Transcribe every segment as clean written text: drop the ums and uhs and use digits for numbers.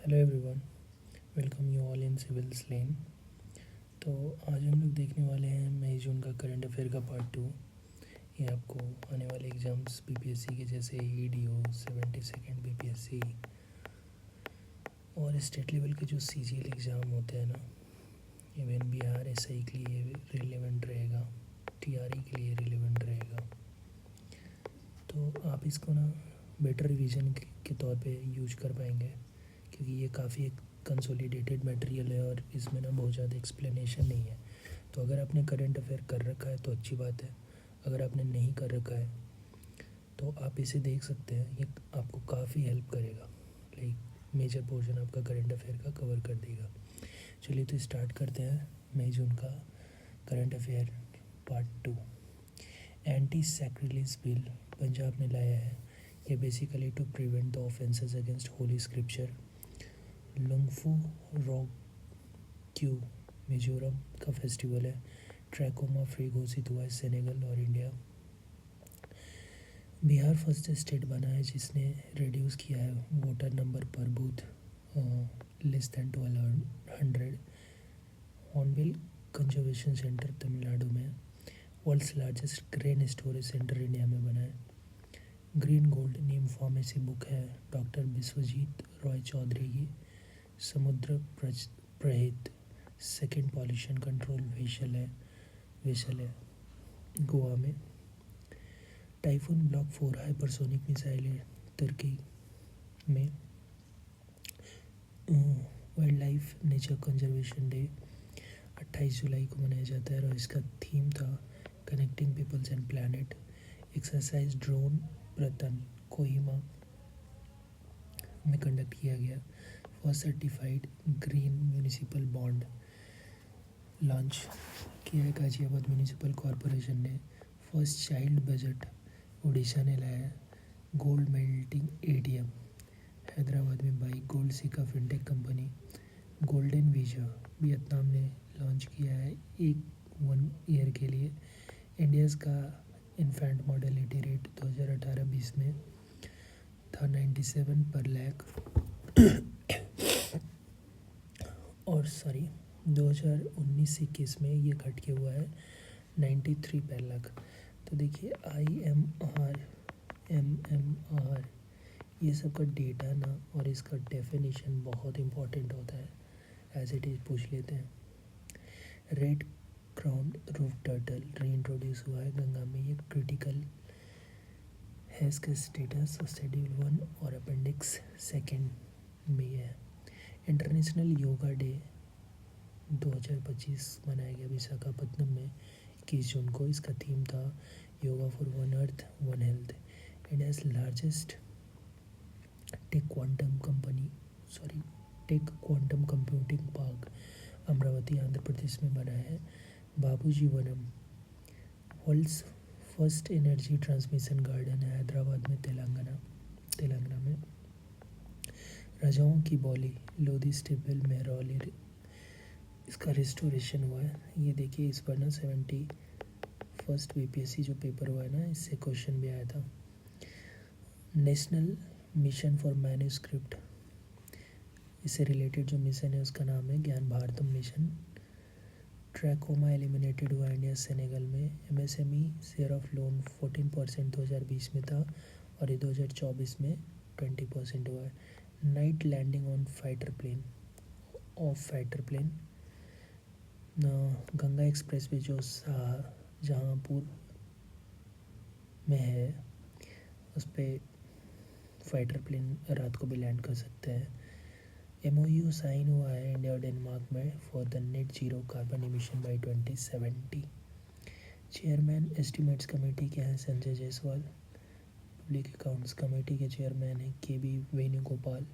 Hello everyone, welcome you all in Civils Lane. तो आज हम लोग देखने वाले हैं मई जून का करंट अफेयर का पार्ट 2। ये आपको आने वाले एग्ज़ाम्स बीपीएससी के जैसे ईडीओ 72nd बीपीएससी और स्टेट लेवल के जो सीजीएल एग्ज़ाम होते हैं ना, इवन बिहार एसआई के लिए रिलेवेंट रहेगा, टीआरई के लिए रिलेवेंट रहेगा। तो आप इसको ना बेटर रिवीजन के तौर पे यूज कर पाएंगे, क्योंकि ये काफ़ी एक कंसोलिडेटेड मटेरियल है और इसमें ना बहुत ज़्यादा एक्सप्लेनेशन नहीं है। तो अगर आपने करंट अफेयर कर रखा है तो अच्छी बात है, अगर आपने नहीं कर रखा है तो आप इसे देख सकते हैं। ये आपको काफ़ी हेल्प करेगा, लाइक मेजर पोर्शन आपका करंट अफेयर का कवर कर देगा। चलिए तो स्टार्ट करते हैं मई जून का current affair part 2। Anti sacrilege bill Punjab ने लाया है। ये basically to prevent the offences against holy scripture. लुंगफू रॉक क्यू मिजोरम का फेस्टिवल है। ट्रैकोमा फ्री घोषित हुआ है सेनेगल और इंडिया। बिहार फर्स्ट स्टेट बना है जिसने रिड्यूस किया है वोटर नंबर पर booth less than 1200। Hornbill conservation centre Tamil Nadu में। World's largest grain storage centre India में बना है। Green gold neem pharmacy book है डॉक्टर विश्वजीत रॉय चौधरी की। Samudra Prahari second pollution control vessel है गोवा में। टाइफून ब्लॉक 4 हाइपरसोनिक मिसाइल है तुर्की में। Wild life nature conservation day 28 जुलाई को मनाया जाता है और इसका थीम था connecting peoples and planet. Exercise drone प्रतन कोहिमा में कंडक्ट किया गया। First certified green municipal bond launch किया है गाजियाबाद म्यूनिसिपल कॉरपोरेशन ने। फर्स्ट चाइल्ड बजट उड़ीसा ने लाया है। गोल्ड मेल्टिंग एटीएम हैदराबाद में by Goldsikka fintech company. Golden visa Vietnam ने लॉन्च किया है 1 ईयर के लिए। इंडियाज़ का इन्फेंट मॉर्टेलिटी रेट 2018-20 में था 97 पर लाख और 2019-21 में ये घट के हुआ है 93 पर लाख। तो देखिए MMR ये सब का डेटा ना और इसका डेफिनेशन बहुत इम्पोर्टेंट होता है। एज इट इज़ पूछ लेते हैं। Red crown roof turtle reintroduce हुआ है गंगा में। ये क्रिटिकल है इसका स्टेटस शेड्यूल 1 और अपेंडिक्स 2 में है। इंटरनेशनल योगा डे 2025 मनाया गया विशाखापत्तनम में 21 जून को। इसका थीम था yoga for one earth one health. India's largest tech quantum computing park Amaravati Andhra Pradesh में बना है। Babuji Vanam world's first energy transmission garden है हैदराबाद में तेलंगाना में। राजाओं की बोली लोधी स्टेबल मेहरौली इसका रिस्टोरेशन हुआ है। ये देखिए इस पर ना 71st बीपीएससी जो पेपर हुआ है ना, इससे क्वेश्चन भी आया था। नेशनल मिशन फॉर मैन्यूस्क्रिप्ट, इससे रिलेटेड जो मिशन है उसका नाम है ज्ञान भारतम मिशन। ट्रैकोमा एलिमिनेटेड हुआ इंडिया सेनेगल में। MSME शेयर ऑफ लोन 14% 2020 में था और ये 2024 में 20% हुआ है। Night landing on fighter plane Ganga expressway जो शाहजहाँपुर में है उस पर फाइटर प्लेन रात को भी लैंड कर सकते हैं। MOU साइन हुआ है इंडिया और डेनमार्क में for the net zero carbon emission by 2070। Chairman estimates committee के हैं Sanjay Jaiswal. Public accounts committee के चेयरमैन हैं KB Venugopal.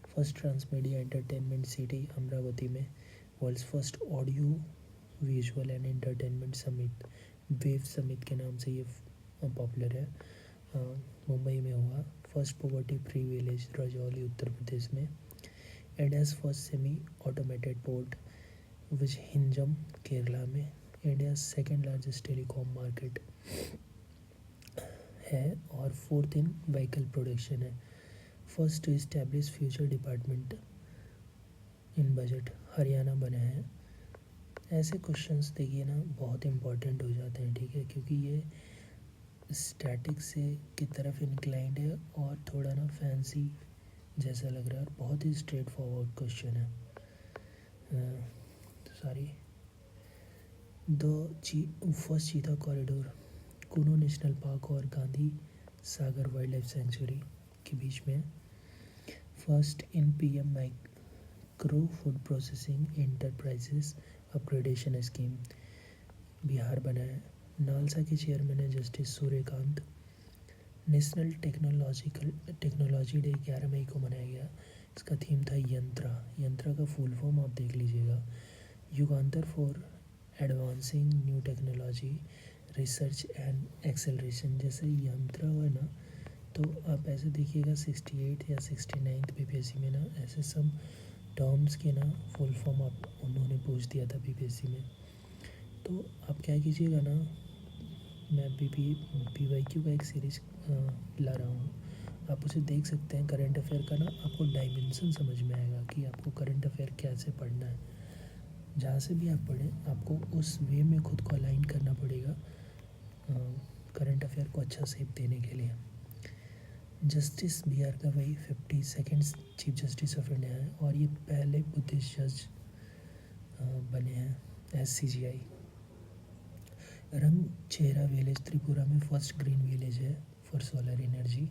First transmedia entertainment city Amaravati में। World's first audio visual and entertainment summit wave summit के नाम से ये पॉपुलर है, मुंबई में हुआ। First poverty free village Rajauli Uttar Pradesh में। India's first semi automated port Vizhinjam Kerala में। India's second largest telecom market है और 4th इन व्हीकल प्रोडक्शन है। First to establish future department in budget Haryana बना है। ऐसे क्वेश्चंस देखिए ना बहुत इम्पोर्टेंट हो जाते हैं, ठीक है, क्योंकि ये स्टैटिक से की तरफ इंक्लाइंड है और थोड़ा ना फैंसी जैसा लग रहा है और बहुत ही स्ट्रेट फॉरवर्ड क्वेश्चन है। सॉरी, फर्स्ट चीता कॉरिडोर कुनो नेशनल पार्क और Gandhi Sagar wild life sanctuary के बीच में। First in PM micro food processing enterprises upgradation scheme Bihar बना है। नालसा के चेयरमैन है justice Suryakant. National technology day 11 मई को मनाया गया। इसका थीम था यंत्रा का फुल फॉर्म आप देख लीजिएगा, Yugantar for advancing new technology research and acceleration. जैसे यंत्रा है ना, तो आप ऐसे देखिएगा 68 या 69 बीपीएससी में ना ऐसे सब टर्म्स के ना फुल फॉर्म आप उन्होंने पूछ दिया था बीपीएससी में। तो आप क्या कीजिएगा ना, मैं PYQ का एक सीरीज ला रहा हूँ, आप उसे देख सकते हैं। करंट अफेयर का ना आपको डायमेंशन समझ में आएगा कि आपको करंट अफेयर कैसे पढ़ना है। जहाँ से भी आप पढ़ें आपको उस वे में खुद को अलाइन करना पड़ेगा करंट अफेयर को अच्छा शेप देने के लिए। जस्टिस बिहार का वही 52nd chief justice of India है और ये पहले बुद्धिस्ट जज बने हैं SCGI। रंग चेहरा विलेज त्रिपुरा में फर्स्ट ग्रीन विलेज है for solar energy.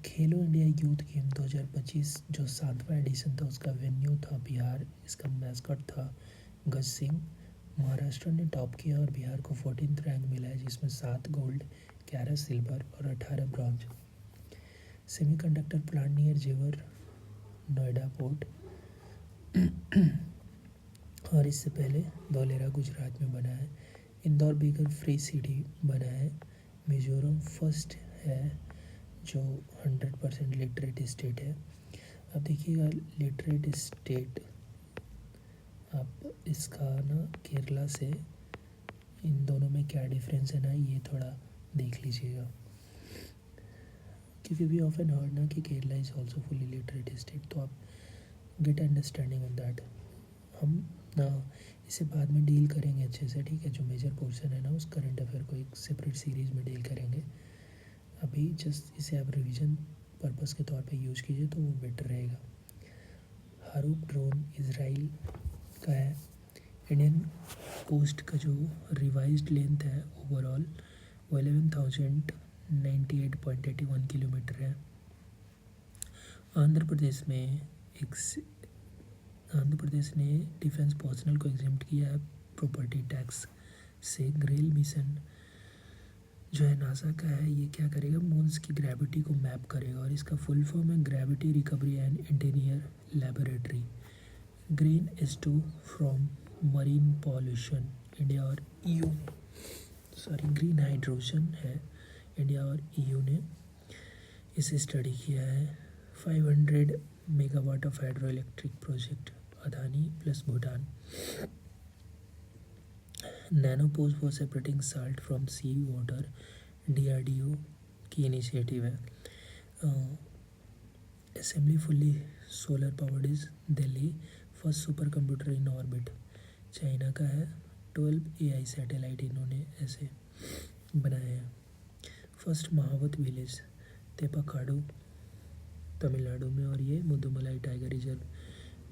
Khelo India youth game 2025 जो 7वां एडिशन था उसका वेन्यू था बिहार। इसका मैस्कॉट था गज सिंह। महाराष्ट्र ने टॉप किया और बिहार को 14th रैंक मिला है, जिसमें 7 गोल्ड, 11 सिल्वर और 18 ब्रॉन्ज। सेमीकंडक्टर प्लांट नियर जेवर नोएडा पोर्ट और इससे पहले धौलेरा गुजरात में बना है। इंदौर बेगर फ्री सिटी बना है। मिजोरम फर्स्ट है जो 100% लिटरेट स्टेट है। अब देखिएगा लिटरेट स्टेट, आप इसका ना केरला से इन दोनों में क्या डिफरेंस है ना, ये थोड़ा देख लीजिएगा, क्योंकि वी ऑफन हर्ड ना कि Kerala is also fully literate state, तो आप गेट अंडरस्टैंडिंग ऑन दैट। हम ना इसे बाद में डील करेंगे अच्छे से, ठीक है। जो मेजर पोर्शन है ना उस करंट अफेयर को एक सेपरेट सीरीज़ में डील करेंगे। अभी जस्ट इसे आप रिवीजन पर्पस के तौर पे यूज़ कीजिए तो वो बेटर रहेगा। हारूक ड्रोन इजराइल का है। इंडियन कोस्ट का जो रिवाइज्ड लेंथ है ओवरऑल वो 11,098.81 किलोमीटर है। आंध्र प्रदेश ने डिफेंस पर्सनल को एग्जेम्प्ट किया है प्रॉपर्टी टैक्स से। ग्रेल मिशन जो है नासा का है, ये क्या करेगा, मून्स की ग्रेविटी को मैप करेगा और इसका फुल फॉर्म है gravity recovery and interior laboratory. Green S2 from marine pollution India और ग्रीन हाइड्रोजन है, इंडिया और EU ने इसे स्टडी किया है। 500 megawatt of hydro electric project Adani plus Bhutan. Nanopores for separating salt from sea water DRDO की initiative है। Assembly fully solar powered is Delhi. First super computer in orbit China का है। 12 AI सैटेलाइट इन्होंने ऐसे बनाए हैं। फर्स्ट महावत विलेज तेपाकाडू तमिलनाडु में और ये मुदुमलाई टाइगर रिजर्व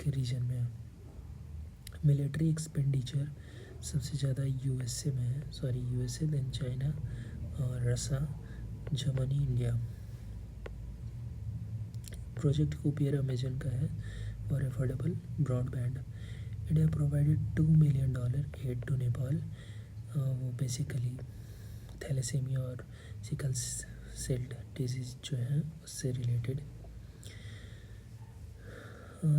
के रीजन में है। मिलिट्री एक्सपेंडिचर सबसे ज़्यादा USA में है, USA देन चाइना और Russia, Germany, India. Project Kuiper Amazon का है और affordable broadband. India provided $2 million aid to Nepal. वो बेसिकली थैलेसीमिया और सिकल सेल डिजीज जो है उससे रिलेटेड।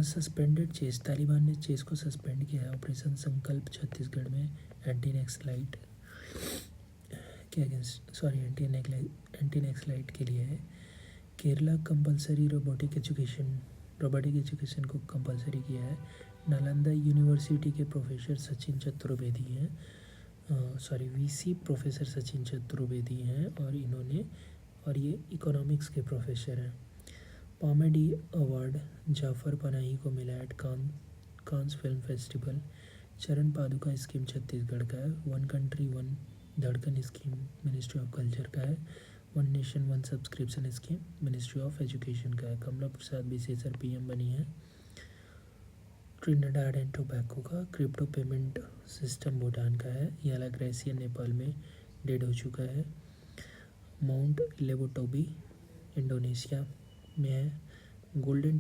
सस्पेंडेड चेस, तालिबान ने चेस को सस्पेंड किया है। ऑपरेशन संकल्प छत्तीसगढ़ में एंटी नक्सलाइट के अगेंस्ट एंटी नक्सलाइट के लिए है। केरला कंपलसरी रोबोटिक एजुकेशन को कंपलसरी किया है। नालंदा यूनिवर्सिटी के प्रोफेसर सचिन चतुर्वेदी हैं, VC प्रोफेसर सचिन चतुर्वेदी हैं और ये इकोनॉमिक्स के प्रोफेसर हैं। कॉमेडी अवार्ड जाफर पनाही को मिला एट कांस फिल्म फेस्टिवल। चरण पादुका स्कीम छत्तीसगढ़ का है। वन कंट्री वन धड़कन स्कीम मिनिस्ट्री ऑफ कल्चर का है। One nation one subscription scheme ministry of education का है। कमला प्रसाद बिसेसर पीएम बनी है। ट्रिनिडाड एंड टोबैको का। क्रिप्टो पेमेंट सिस्टम भूटान का है। याला ग्रेसियन नेपाल में डेड हो चुका है। माउंट लेवोटोबी इंडोनेशिया में है। गोल्डन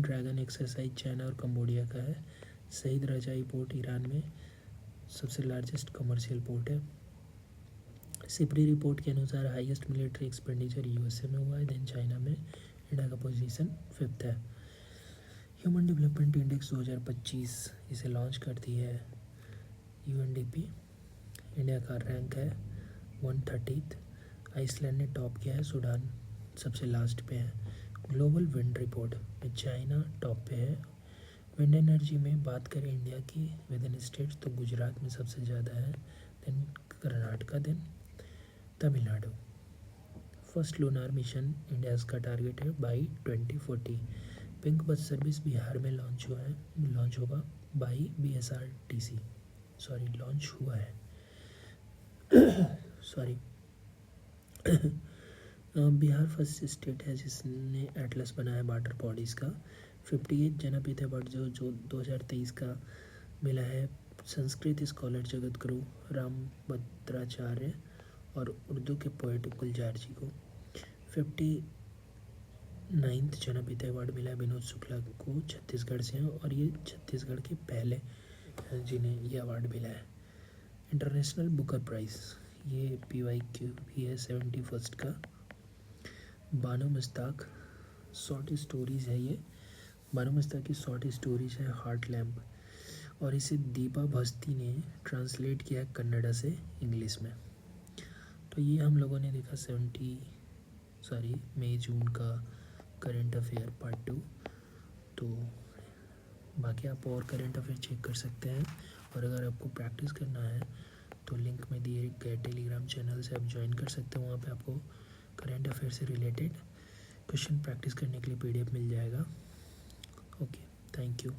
ड्रैगन एक्सरसाइज चाइना और कंबोडिया का है। शहीद रजाई पोर्ट ईरान में सबसे लार्जेस्ट कमर्शियल पोर्ट है। सिपरी रिपोर्ट के अनुसार हाईएस्ट मिलिट्री एक्सपेंडिचर यूएसए में हुआ है, देन चाइना में। इंडिया का पोजीशन 5th है। ह्यूमन डेवलपमेंट इंडेक्स 2025 इसे लॉन्च करती है यूएनडीपी। इंडिया का रैंक है 130th। आइसलैंड ने टॉप किया है, सूडान सबसे लास्ट पे है। ग्लोबल विंड रिपोर्ट में चाइना टॉप पे है। विंड एनर्जी में बात करें इंडिया की विद इन स्टेट्स तो गुजरात में सबसे ज़्यादा है, then Karnataka, then Tamil Nadu. First lunar mission India का टारगेट है by 2040। Pink bus service Bihar में लॉन्च होगा बाई BSRTC। लॉन्च हुआ है बिहार फर्स्ट स्टेट है जिसने एटलस बनाया वाटर बॉडीज़ का। 58 ज्ञानपीठ अवार्ड जो 2023 का मिला है संस्कृत स्कॉलर जगत गुरु रामभद्राचार्य और उर्दू के पोएट गुलजार जी को। 59th ज्ञानपीठ अवार्ड मिला है विनोद शुक्ला को, छत्तीसगढ़ से हैं और ये छत्तीसगढ़ के पहले जिन्हें ये अवार्ड मिला है। इंटरनेशनल बुकर प्राइज़ ये PYQ भी है 71st का। बानो मुश्ताक शॉर्ट स्टोरीज़ है ये। बानो मुश्ताक की शॉर्ट स्टोरीज है हार्ट लैम्प और इसे दीपा भस्ती ने ट्रांसलेट किया कन्नड़ा से इंग्लिश में। तो ये हम लोगों ने देखा मई जून का करंट अफेयर पार्ट 2। तो बाकी आप और करंट अफेयर चेक कर सकते हैं और अगर आपको प्रैक्टिस करना है तो लिंक में दिए गए टेलीग्राम चैनल से आप ज्वाइन कर सकते हो। वहाँ पे आपको करंट अफेयर से रिलेटेड क्वेश्चन प्रैक्टिस करने के लिए PDF मिल जाएगा। Okay, thank you.